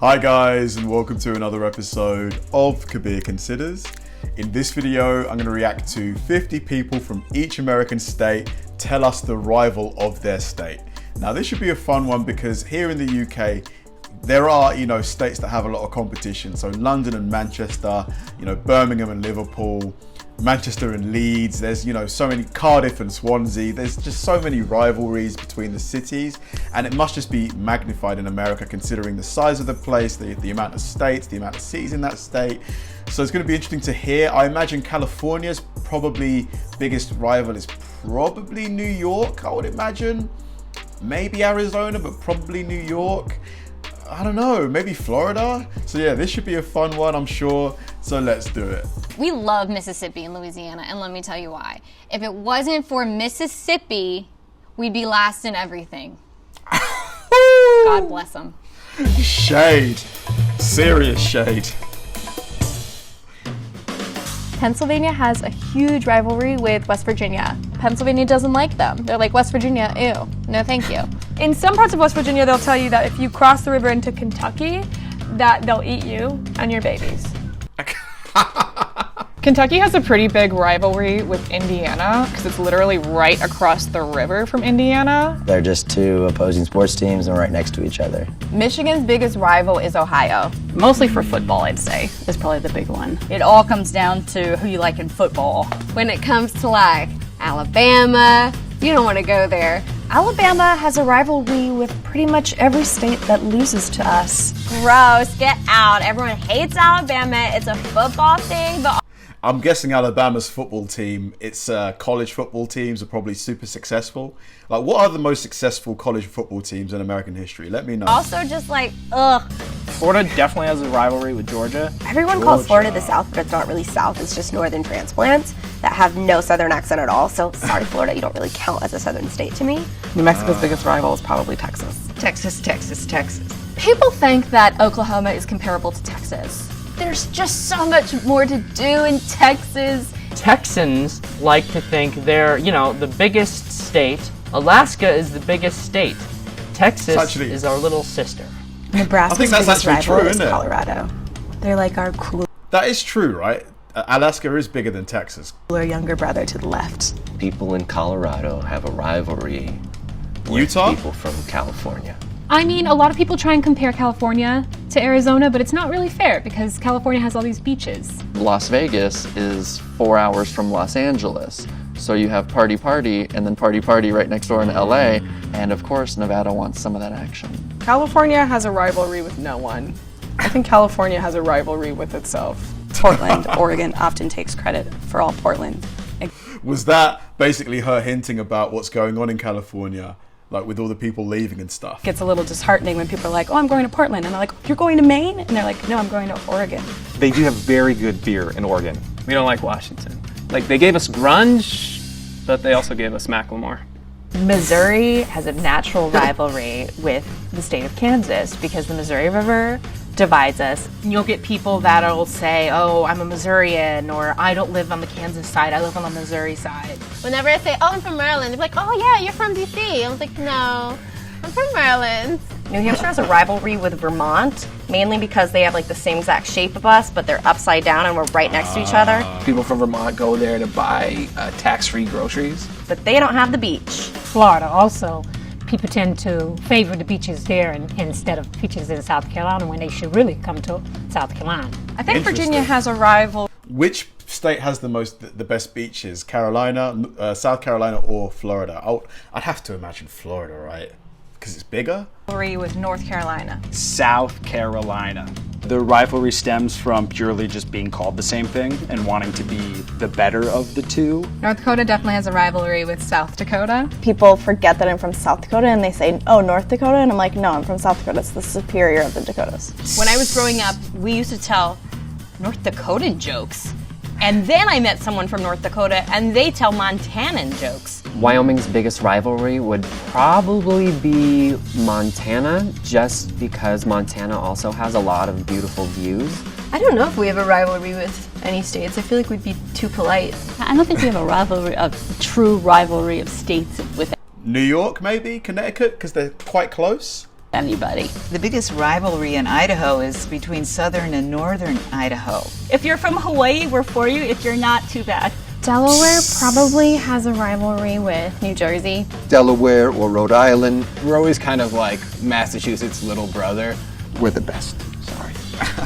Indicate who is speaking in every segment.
Speaker 1: Hi guys, and welcome to another episode of Kabir Considers. In this video, I'm going to react to 50 people from each American state tell us the rival of their state. Now this should be a fun one because here in the UK, there are, states that have a lot of competition. So London and Manchester, Birmingham and Liverpool, Manchester and Leeds, there's so many, Cardiff and Swansea, there's just so many rivalries between the cities, and it must just be magnified in America considering the size of the place, the amount of states, the amount of cities in that state. So it's going to be interesting to hear. I imagine California's probably biggest rival is probably New York, I would imagine. Maybe Arizona, but probably New York. I don't know, maybe Florida. So yeah, this should be a fun one, I'm sure. So let's do it.
Speaker 2: We love Mississippi and Louisiana, and let me tell you why. If it wasn't for Mississippi, we'd be last in everything. God bless them.
Speaker 1: Shade. Serious shade.
Speaker 3: Pennsylvania has a huge rivalry with West Virginia. Pennsylvania doesn't like them. They're like, West Virginia, ew, no thank you.
Speaker 4: In some parts of West Virginia, they'll tell you that if you cross the river into Kentucky, that they'll eat you and your babies.
Speaker 5: Kentucky has a pretty big rivalry with Indiana because it's literally right across the river from Indiana.
Speaker 6: They're just two opposing sports teams and right next to each other.
Speaker 7: Michigan's biggest rival is Ohio.
Speaker 8: Mostly for football, I'd say, is probably the big one. It all comes down to who you like in football.
Speaker 2: When it comes to like Alabama, you don't want to go there.
Speaker 3: Alabama has a rivalry with pretty much every state that loses to us.
Speaker 2: Gross, get out. Everyone hates Alabama. It's a football thing, but
Speaker 1: I'm guessing Alabama's football team, its college football teams are probably super successful. Like, what are the most successful college football teams in American history? Let me know.
Speaker 2: also just like, ugh.
Speaker 9: Florida definitely has a rivalry with Georgia.
Speaker 7: Everyone calls Florida the South, but it's not really South. It's just northern transplants that have no southern accent at all. So sorry, Florida, you don't really count as a southern state to me.
Speaker 5: New Mexico's biggest rival is probably Texas.
Speaker 8: Texas.
Speaker 3: People think that Oklahoma is comparable to Texas.
Speaker 2: There's just so much more to do in Texas.
Speaker 9: Texans like to think they're, the biggest state. Alaska is the biggest state. Texas is our little sister.
Speaker 7: Nebraska's biggest rival is Colorado. They're like our cooler
Speaker 1: That is true, right? Alaska is bigger than Texas.
Speaker 7: younger brother to the left.
Speaker 10: People in Colorado have a rivalry with
Speaker 1: Utah?
Speaker 10: people from California.
Speaker 11: I mean, a lot of people try and compare California to Arizona, but it's not really fair because California has all these beaches.
Speaker 12: Las Vegas is 4 hours from Los Angeles. So you have party and then party right next door in LA. And of course, Nevada wants some of that action.
Speaker 5: California has a rivalry with no one. I think California has a rivalry with itself.
Speaker 7: Portland, Oregon often takes credit for all Portland.
Speaker 1: Was that basically her hinting about what's going on in California? Like with all the people leaving and stuff.
Speaker 4: It gets a little disheartening when people are like, oh, I'm going to Portland. And I'm like, you're going to Maine? And they're like, no, I'm going to Oregon.
Speaker 9: They do have very good beer in Oregon. We don't like Washington. Like, they gave us grunge, but they also gave us Macklemore.
Speaker 7: Missouri has a natural rivalry with the state of Kansas because the Missouri River divides us.
Speaker 8: You'll get people that'll say, oh, I'm a Missourian, or I don't live on the Kansas side, I live on the Missouri side.
Speaker 2: Whenever I say, oh, I'm from Maryland, they're like, oh yeah, you're from DC. I was like, no, I'm from Maryland.
Speaker 7: New Hampshire has a rivalry with Vermont, mainly because they have like the same exact shape of us, but they're upside down and we're right next to each other.
Speaker 9: People from Vermont go there to buy tax-free groceries.
Speaker 7: But they don't have the beach.
Speaker 11: Florida also, people tend to favor the beaches there instead of beaches in South Carolina when they should really come to South Carolina.
Speaker 4: I think Virginia has a rival.
Speaker 1: Which state has the best beaches? Carolina, South Carolina, or Florida? I'd have to imagine Florida, right? Because it's bigger?
Speaker 4: Rivalry with North Carolina.
Speaker 9: South Carolina. The rivalry stems from purely just being called the same thing and wanting to be the better of the two.
Speaker 4: North Dakota definitely has a rivalry with South Dakota.
Speaker 7: People forget that I'm from South Dakota and they say, oh, North Dakota? And I'm like, no, I'm from South Dakota. It's the superior of the Dakotas.
Speaker 8: When I was growing up, we used to tell North Dakota jokes. And then I met someone from North Dakota and they tell Montanan jokes.
Speaker 10: Wyoming's biggest rivalry would probably be Montana, just because Montana also has a lot of beautiful views.
Speaker 3: I don't know if we have a rivalry with any states. I feel like we'd be too polite.
Speaker 8: I don't think we have a true rivalry of states with.
Speaker 1: New York, maybe? Connecticut, because they're quite close?
Speaker 13: anybody. The biggest rivalry in Idaho is between southern and northern Idaho.
Speaker 14: If you're from Hawaii, we're for you. If you're not, too bad.
Speaker 3: Delaware probably has a rivalry with New Jersey.
Speaker 15: Delaware or Rhode Island.
Speaker 16: We're always kind of like Massachusetts' little brother.
Speaker 15: We're the best, sorry.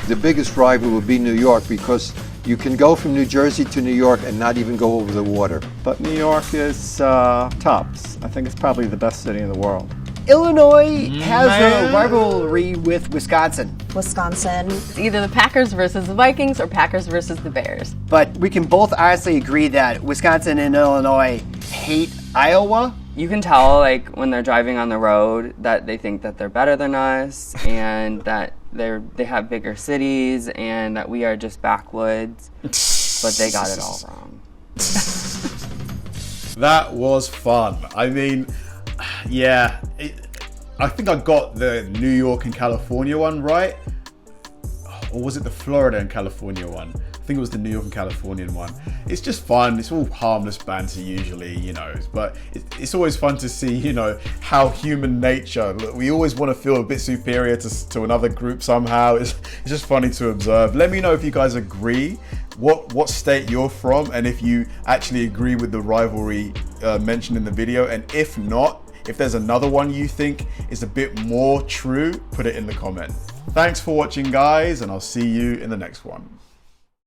Speaker 15: The biggest rival would be New York because you can go from New Jersey to New York and not even go over the water.
Speaker 17: But New York is tops. I think it's probably the best city in the world.
Speaker 18: Illinois has a rivalry with Wisconsin.
Speaker 19: Wisconsin. It's either the Packers versus the Vikings or Packers versus the Bears.
Speaker 18: But we can both honestly agree that Wisconsin and Illinois hate Iowa.
Speaker 10: You can tell, like, when they're driving on the road that they think that they're better than us and that they have bigger cities and that we are just backwoods, but they got it all wrong.
Speaker 1: That was fun. I mean, yeah, I think I got the New York and California one right. Or was it the Florida and California one? I think it was the New York and Californian one. It's just fun. It's all harmless banter usually, you know, but it's always fun to see, you know, how human nature, we always want to feel a bit superior to another group somehow. It's just funny to observe. Let me know if you guys agree what state you're from and if you actually agree with the rivalry mentioned in the video, and if not, if there's another one you think is a bit more true, put it in the comment. Thanks for watching, guys, and I'll see you in the next one.